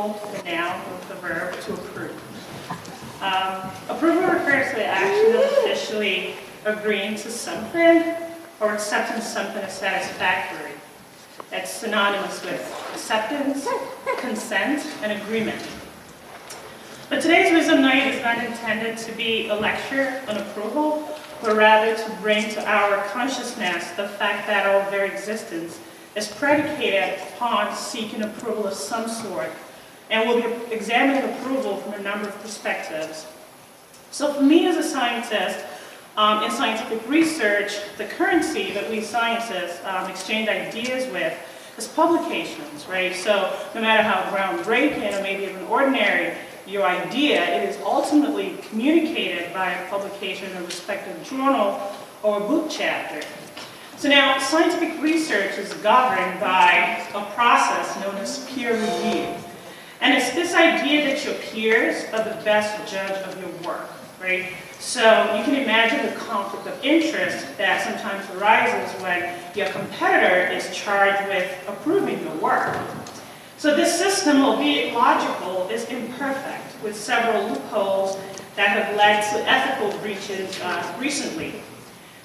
approval, the noun, with the verb to approve. Approval refers to the action of officially agreeing to something or accepting something as satisfactory. That's synonymous with acceptance, consent, and agreement. But today's Wisdom Night is not intended to be a lecture on approval, but rather to bring to our consciousness the fact that our very existence is predicated upon seeking approval of some sort, and we'll be examining approval from a number of perspectives. So for me as a scientist, in scientific research, the currency that we scientists exchange ideas with is publications, right? So no matter how groundbreaking or maybe even ordinary your idea, it is ultimately communicated by a publication in a respective journal or a book chapter. So now, scientific research is governed by a process known as peer review. And it's this idea that your peers are the best judge of your work, right? So you can imagine the conflict of interest that sometimes arises when your competitor is charged with approving your work. So this system, albeit logical, is imperfect, with several loopholes that have led to ethical breaches recently.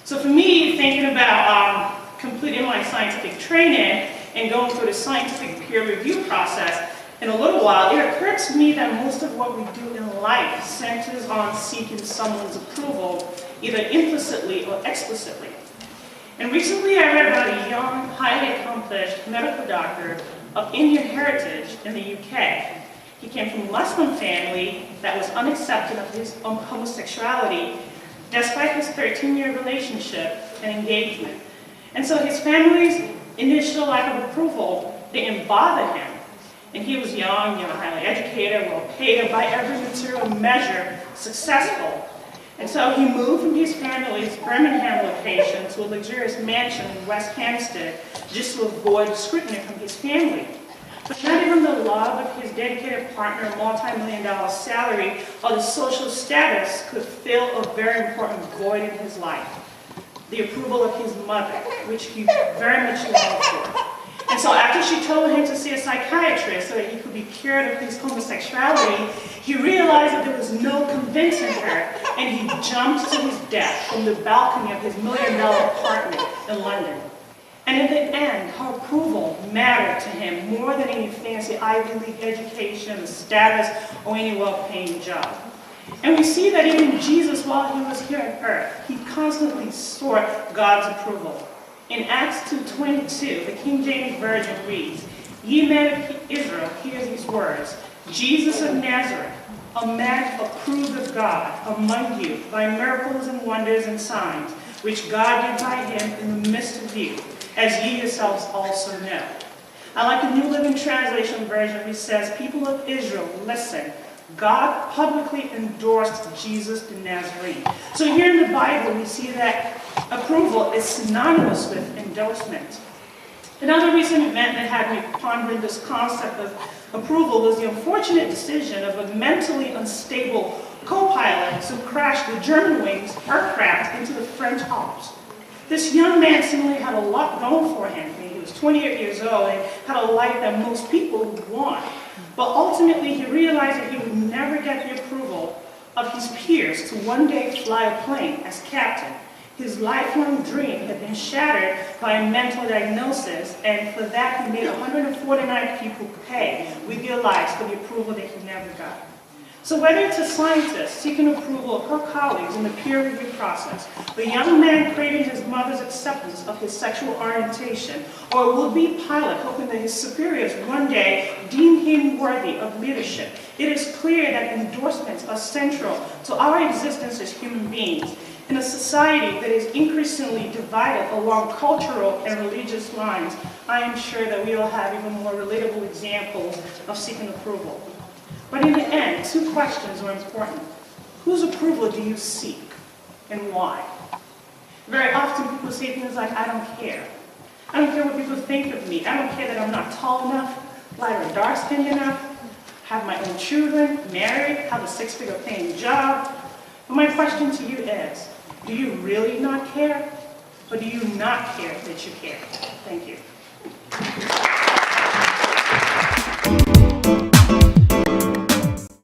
So for me, thinking about completing my scientific training and going through the scientific peer review process, in a little while, it occurred to me that most of what we do in life centers on seeking someone's approval, either implicitly or explicitly. And recently I read about a young, highly accomplished medical doctor of Indian heritage in the UK. He came from a Muslim family that was unaccepting of his homosexuality, despite his 13-year relationship and engagement. And so his family's initial lack of approval didn't bother him. And he was young, highly educated, well-paid, and by every material measure, successful. And so he moved from his family's Birmingham location to a luxurious mansion in West Hampstead just to avoid scrutiny from his family. But not even the love of his dedicated partner, multi-million-dollar salary, or the social status could fill a very important void in his life. The approval of his mother, which he very much longed for. And so after she told him to see a psychiatrist so that he could be cured of his homosexuality, he realized that there was no convincing her, and he jumped to his death from the balcony of his million-dollar apartment in London. And in the end, her approval mattered to him more than any fancy Ivy League education, status, or any well-paying job. And we see that even Jesus, while he was here on earth, he constantly sought God's approval. In Acts 2:22, the King James Version reads, "Ye men of Israel, hear these words, Jesus of Nazareth, a man approved of God among you by miracles and wonders and signs, which God did by him in the midst of you, as ye yourselves also know." I like the New Living Translation version, which says, "People of Israel, listen. God publicly endorsed Jesus the Nazarene." So here in the Bible, we see that approval is synonymous with endorsement. Another recent event that had me pondering this concept of approval was the unfortunate decision of a mentally unstable co-pilot to crash the Germanwings aircraft into the French Alps. This young man seemingly had a lot going for him. He was 28 years old and had a life that most people would want. But ultimately, he realized that he would never get the approval of his peers to one day fly a plane as captain. His lifelong dream had been shattered by a mental diagnosis, and for that he made 149 people pay with their lives for the approval that he never got. So whether it's a scientist seeking approval of her colleagues in the peer review process, the young man craving his mother's acceptance of his sexual orientation, or a would-be pilot hoping that his superiors one day deem him worthy of leadership, it is clear that endorsements are central to our existence as human beings. In a society that is increasingly divided along cultural and religious lines, I am sure that we will have even more relatable examples of seeking approval. But in the end, two questions are important. Whose approval do you seek, and why? Very often people say things like, "I don't care. I don't care what people think of me. I don't care that I'm not tall enough, light or dark-skinned enough, have my own children, married, have a six-figure paying job." But my question to you is, do you really not care? Or do you not care that you care? Thank you.